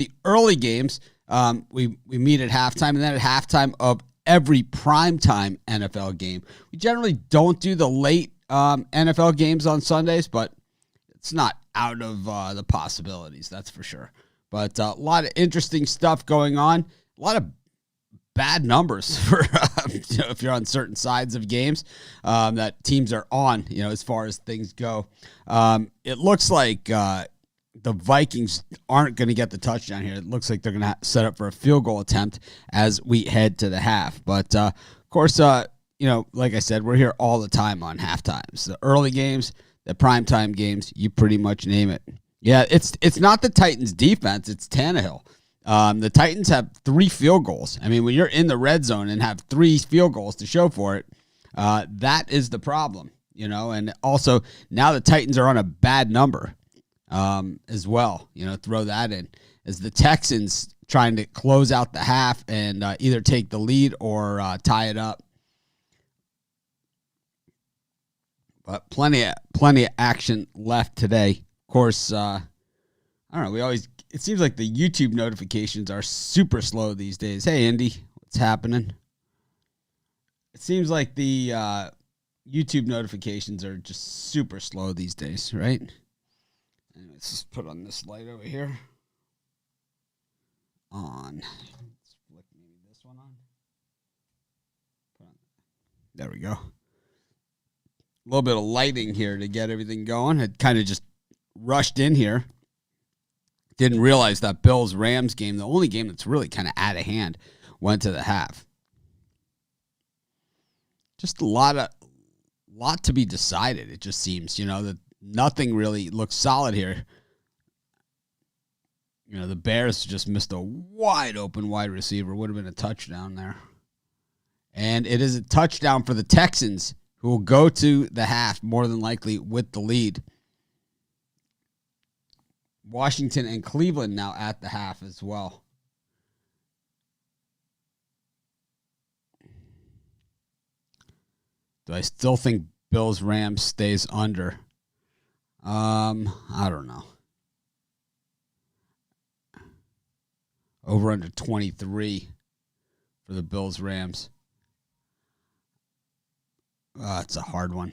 the early games, we meet at halftime, and then at halftime of every primetime NFL game. We generally don't do the late NFL games on Sundays, but it's not out of the possibilities, that's for sure. But a lot of interesting stuff going on. A lot of bad numbers for if you're on certain sides of games that teams are on, as far as things go. It looks like the Vikings aren't going to get the touchdown here. It looks like they're going to set up for a field goal attempt as we head to the half. But, of course, like I said, we're here all the time on halftimes. The early games, the primetime games, you pretty much name it. Yeah, it's not the Titans' defense. It's Tannehill. The Titans have 3 field goals. I mean, when you're in the red zone and have 3 field goals to show for it, that is the problem, And also, now the Titans are on a bad number as well. Throw that in. As the Texans trying to close out the half and either take the lead or tie it up. But plenty of action left today. Of course, I don't know. It seems like the YouTube notifications are super slow these days. Hey, Indy, what's happening? It seems like the YouTube notifications are just super slow these days, right? Let's just put on this light over here. On. Let's flick maybe this one on. There we go. A little bit of lighting here to get everything going. It kind of just rushed in here. Didn't realize that Bills-Rams game, the only game that's really kind of out of hand, went to the half. Just a lot to be decided. It just seems, that nothing really looks solid here. The Bears just missed a wide open wide receiver. Would have been a touchdown there. And it is a touchdown for the Texans, who will go to the half more than likely with the lead. Washington and Cleveland now at the half as well. Do I still think Bills-Rams stays under? I don't know. Over under 23 for the Bills-Rams. It's a hard one.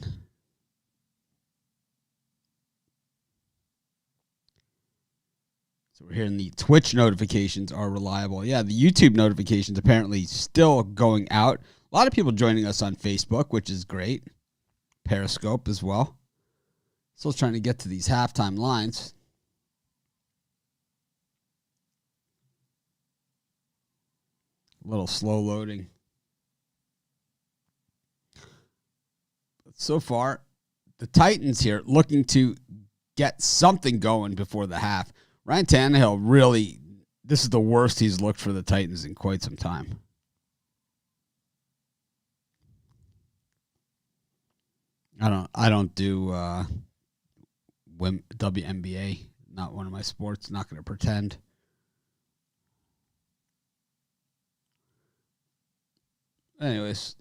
So we're hearing the Twitch notifications are reliable. Yeah, the YouTube notifications apparently still going out. A lot of people joining us on Facebook, which is great. Periscope as well. Still trying to get to these halftime lines. A little slow loading. But so far, the Titans here looking to get something going before the half. Ryan Tannehill really, this is the worst he's looked for the Titans in quite some time. I don't do WNBA. Not one of my sports. Not going to pretend. Anyways,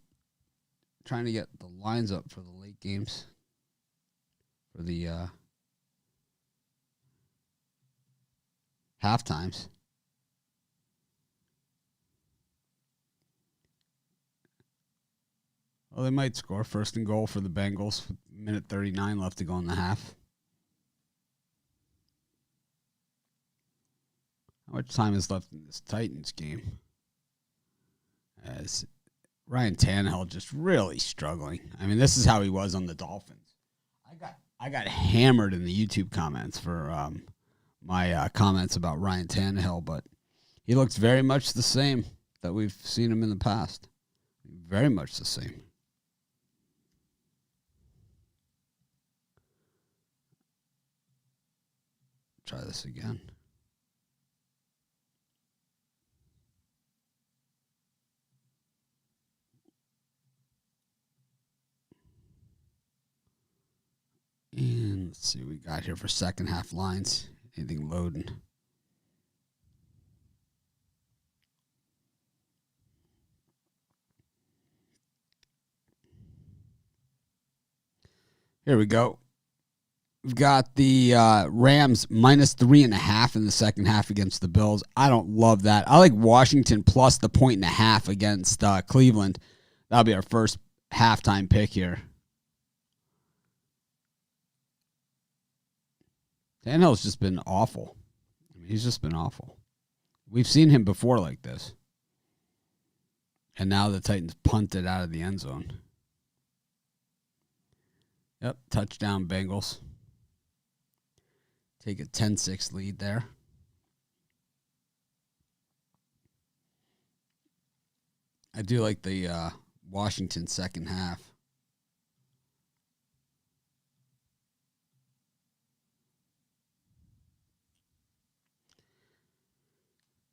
trying to get the lines up for the late games. For the half times. Well, they might score first and goal for the Bengals with minute 39 left to go in the half. How much time is left in this Titans game? As Ryan Tannehill just really struggling. I mean, this is how he was on the Dolphins. I got hammered in the YouTube comments for my comments about Ryan Tannehill, but he looks very much the same that we've seen him in the past. Very much the same. Try this again. And let's see what we got here for second half lines. Anything loading? Here we go. We've got the Rams minus 3.5 in the second half against the Bills. I don't love that. I like Washington plus the 1.5 against Cleveland. That'll be our first halftime pick here. Tannehill's just been awful. I mean, he's just been awful. We've seen him before like this. And now the Titans punted out of the end zone. Yep, touchdown Bengals. Take a 10-6 lead there. I do like the Washington second half.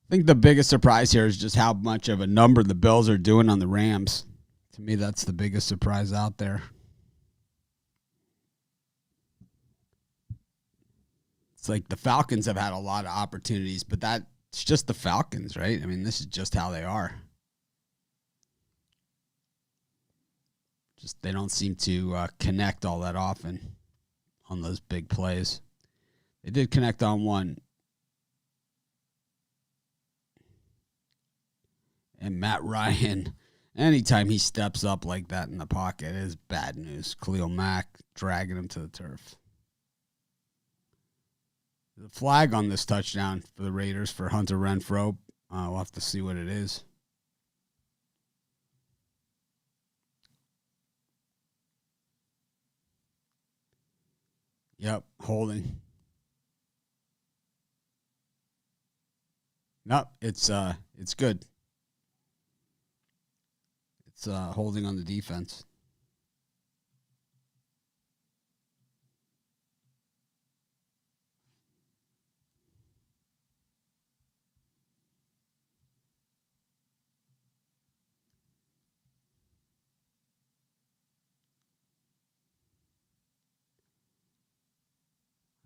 I think the biggest surprise here is just how much of a number the Bills are doing on the Rams. To me, that's the biggest surprise out there. It's like the Falcons have had a lot of opportunities, but that's just the Falcons, right? I mean, this is just how they are. Just they don't seem to connect all that often on those big plays. They did connect on one. And Matt Ryan, anytime he steps up like that in the pocket, is bad news. Khalil Mack dragging him to the turf. The flag on this touchdown for the Raiders for Hunter Renfrow. We'll have to see what it is. Yep, holding. Nope, it's good. It's holding on the defense.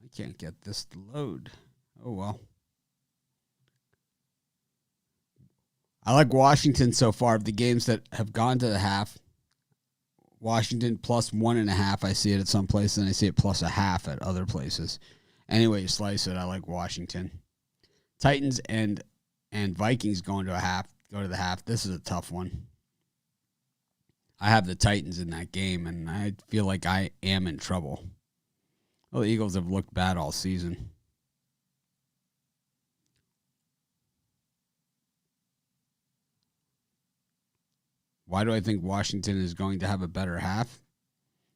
I can't get this to load. Oh, well. I like Washington so far. Of the games that have gone to the half, Washington plus 1.5. I see it at some places, and I see it plus 0.5 at other places. Anyway you slice it, I like Washington. Titans and Vikings going to the half. This is a tough one. I have the Titans in that game, and I feel like I am in trouble. Well, the Eagles have looked bad all season. Why do I think Washington is going to have a better half?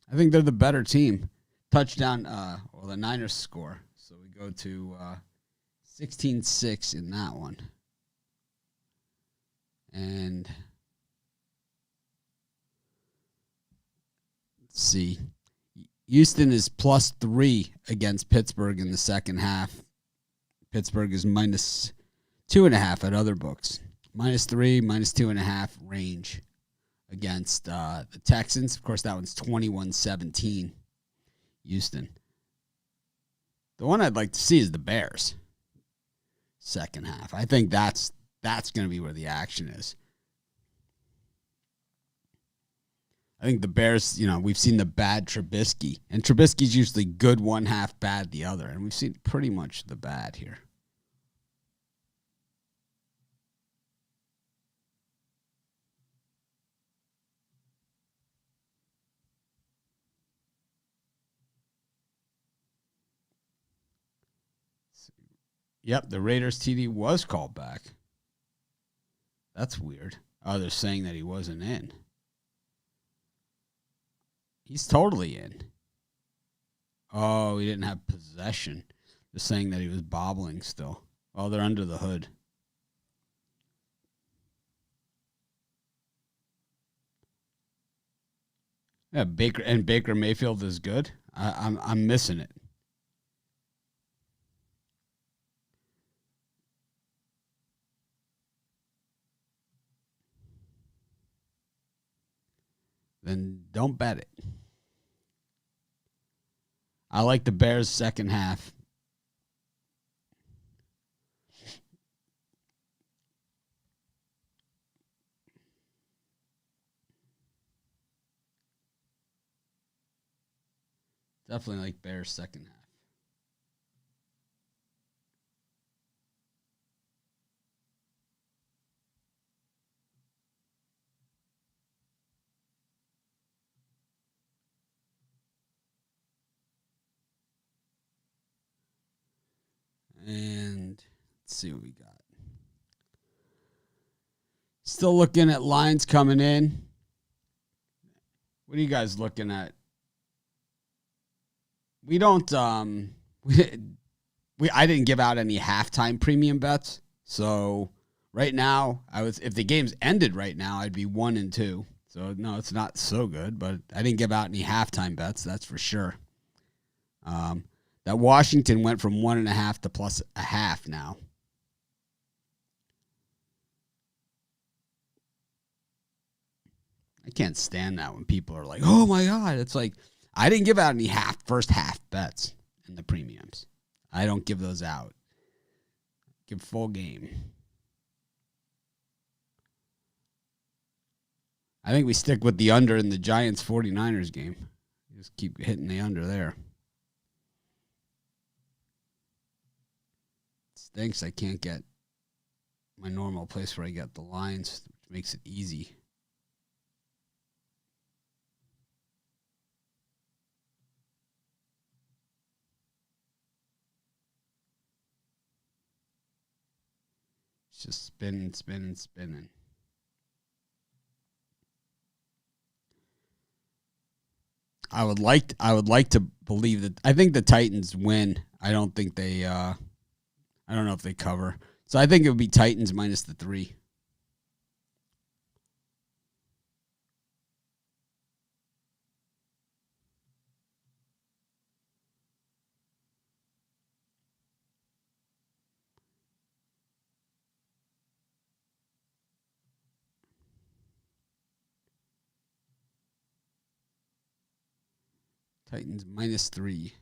I think they're the better team. Touchdown, the Niners score. So we go to 16-6 in that one. And let's see. Houston is plus 3 against Pittsburgh in the second half. Pittsburgh is minus 2.5 at other books. Minus 3, minus 2.5 range against the Texans. Of course, that one's 21-17, Houston. The one I'd like to see is the Bears. Second half. I think that's going to be where the action is. I think the Bears, we've seen the bad Trubisky. And Trubisky's usually good one half, bad the other. And we've seen pretty much the bad here. Yep, the Raiders TD was called back. That's weird. Oh, they're saying that he wasn't in. He's totally in. Oh, he didn't have possession. They're saying that he was bobbling still. Oh, they're under the hood. Yeah, Baker Mayfield is good. I'm missing it. Then don't bet it. I like the Bears second half. Definitely like Bears second half. And let's see what we got. Still looking at lines coming in. What are you guys looking at? We don't I didn't give out any halftime premium bets. So right now, if the game's ended right now, I'd be 1-2. So no, it's not so good, but I didn't give out any halftime bets, that's for sure. That Washington went from 1.5 to +0.5 now. I can't stand that when people are like, "Oh my God!" It's like I didn't give out any first half bets in the premiums. I don't give those out. Give full game. I think we stick with the under in the Giants 49ers game. Just keep hitting the under there. Stinks I can't get my normal place where I get the lines, which makes it easy. It's just spinning. I would like to believe that. I think the Titans win. I don't think they I don't know if they cover. So I think it would be Titans minus the 3. Titans minus 3.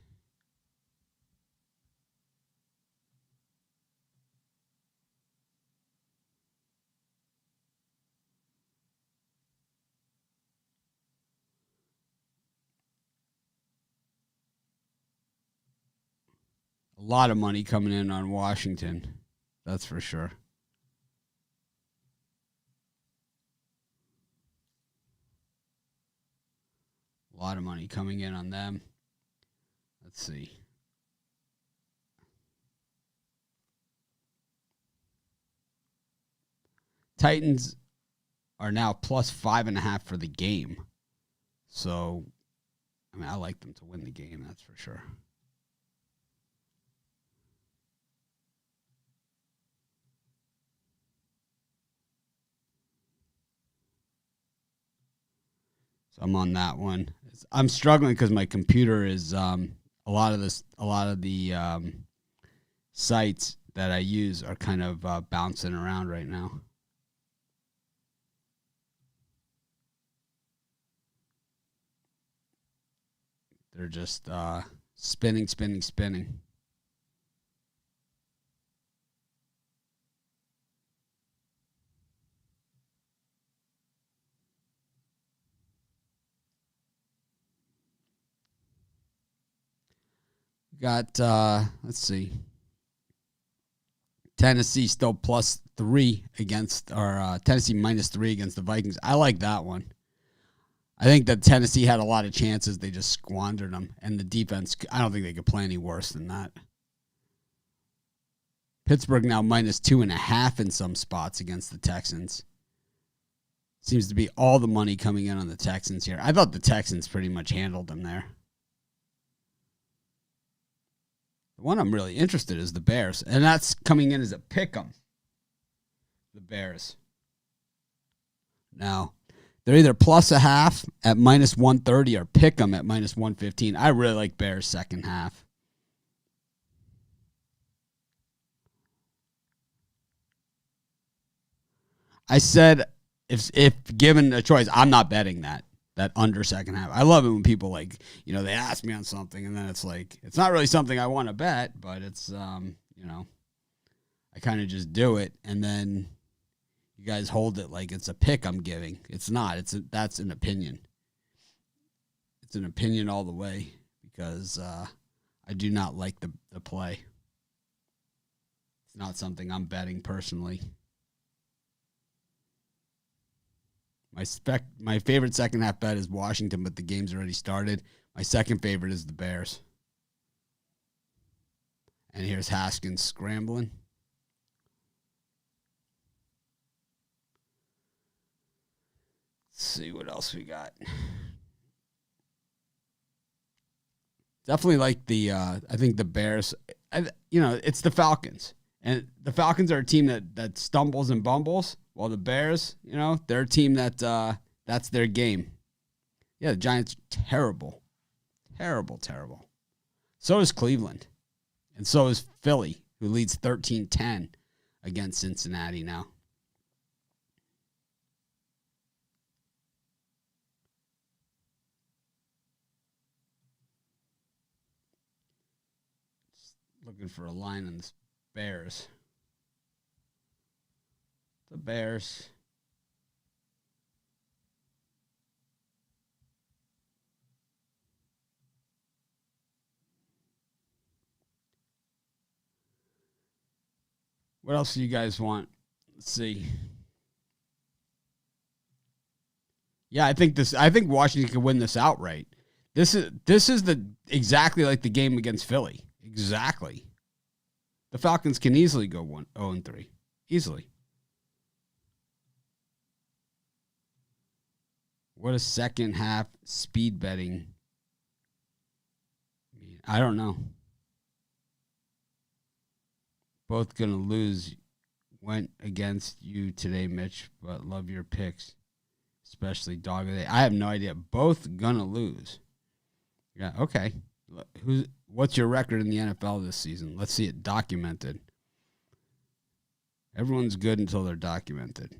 A lot of money coming in on Washington. That's for sure. A lot of money coming in on them. Let's see. Titans are now plus 5.5 for the game. So, I mean, I like them to win the game, that's for sure. So I'm on that one. I'm struggling because my computer is a lot of the sites that I use are kind of bouncing around right now. They're just spinning. Got, let's see. Tennessee still +3 against, or Tennessee -3 against the Vikings. I like that one. I think that Tennessee had a lot of chances. They just squandered them. And the defense, I don't think they could play any worse than that. Pittsburgh now -2.5 in some spots against the Texans. Seems to be all the money coming in on the Texans here. I thought the Texans pretty much handled them there. The one I'm really interested in is the Bears. And that's coming in as a pick'em. The Bears. Now, they're either +0.5 at -130 or pick'em at -115. I really like Bears second half. I said if given a choice, I'm not betting that under second half. I love it when people they ask me on something and then it's like it's not really something I want to bet, but it's I kind of just do it and then you guys hold it like it's a pick I'm giving. It's not. That's an opinion. It's an opinion all the way because I do not like the play. It's not something I'm betting personally. My favorite second half bet is Washington, but the game's already started. My second favorite is the Bears. And here's Haskins scrambling. Let's see what else we got. Definitely like I think the Bears, it's the Falcons. And the Falcons are a team that stumbles and bumbles, while the Bears, they're a team that's their game. Yeah, the Giants are terrible. Terrible, terrible. So is Cleveland. And so is Philly, who leads 13-10 against Cincinnati now. Just looking for a line on this Bears. The Bears. What else do you guys want? Let's see. Yeah, I think Washington can win this outright. This is exactly like the game against Philly. Exactly. The Falcons can easily go 0-3. Easily. What a second half speed betting. I don't know. Both going to lose. Went against you today, Mitch, but love your picks, especially dog of the day. I have no idea. Both going to lose. Yeah, okay. What's your record in the NFL this season? Let's see it documented. Everyone's good until they're documented.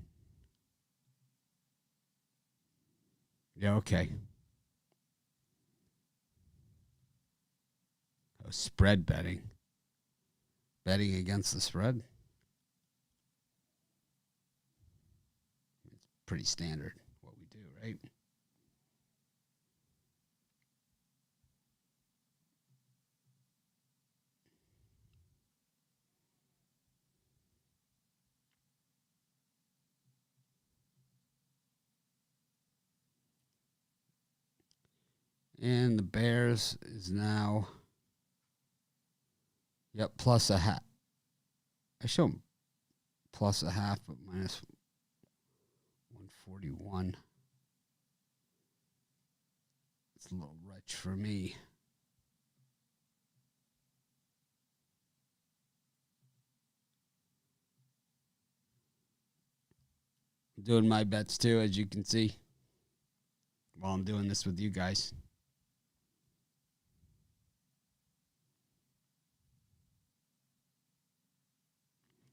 Yeah, okay. Oh, spread betting. Betting against the spread. It's pretty standard what we do, right? And the Bears is now, plus a half. I show them plus a half, but minus 141. It's a little rich for me. I'm doing my bets too, as you can see, while I'm doing this with you guys.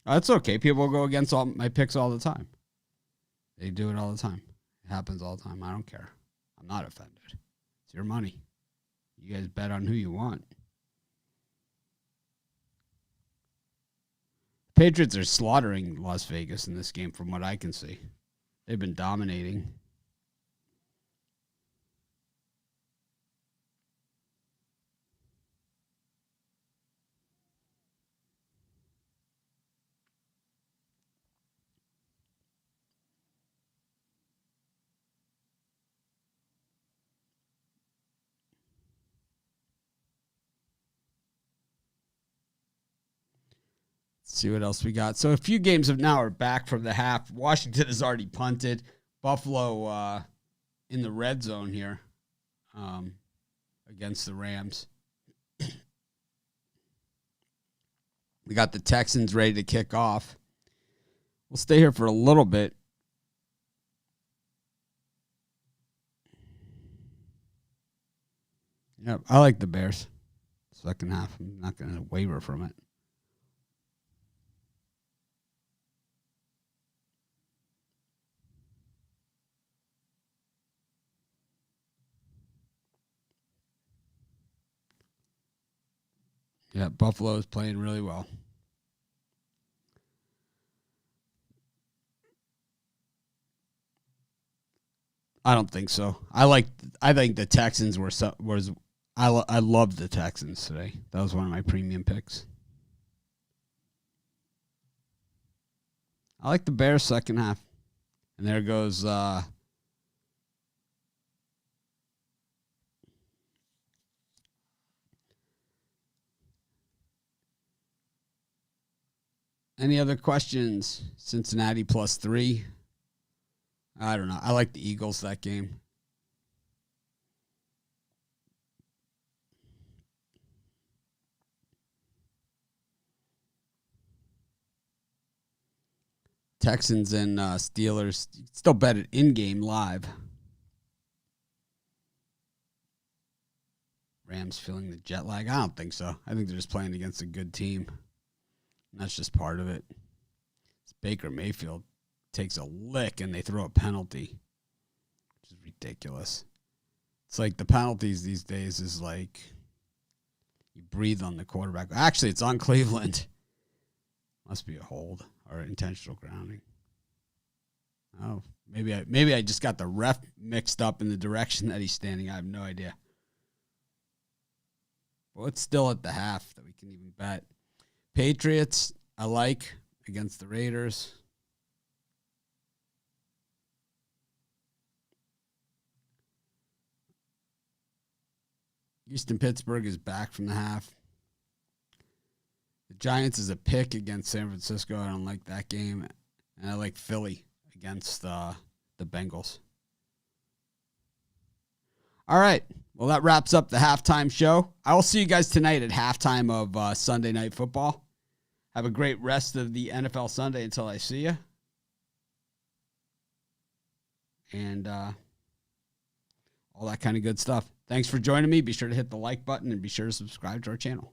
That's okay. People go against all my picks all the time. They do it all the time. It happens all the time. I don't care. I'm not offended. It's your money. You guys bet on who you want. Patriots are slaughtering Las Vegas in this game from what I can see. They've been dominating. See what else we got. So a few games of now are back from the half. Washington has already punted. Buffalo in the red zone here against the Rams. We got the Texans ready to kick off. We'll stay here for a little bit. Yeah, I like the Bears. Second half, I'm not going to waver from it. Yeah, Buffalo is playing really well. I don't think so. I think the Texans were I love the Texans today. That was one of my premium picks. I like the Bears second half. And there goes any other questions? Cincinnati +3. I don't know. I like the Eagles that game. Texans and Steelers. Still bet it in-game live. Rams feeling the jet lag? I don't think so. I think they're just playing against a good team. And that's just part of it. Baker Mayfield takes a lick and they throw a penalty, which is ridiculous. It's like the penalties these days is like you breathe on the quarterback. Actually, it's on Cleveland. Must be a hold or intentional grounding. Oh, maybe I just got the ref mixed up in the direction that he's standing. I have no idea. Well, it's still at the half that we can even bet. Patriots, I like against the Raiders. Houston-Pittsburgh is back from the half. The Giants is a pick against San Francisco. I don't like that game. And I like Philly against the Bengals. All right. Well, that wraps up the halftime show. I will see you guys tonight at halftime of Sunday Night Football. Have a great rest of the NFL Sunday until I see you. And all that kind of good stuff. Thanks for joining me. Be sure to hit the like button and be sure to subscribe to our channel.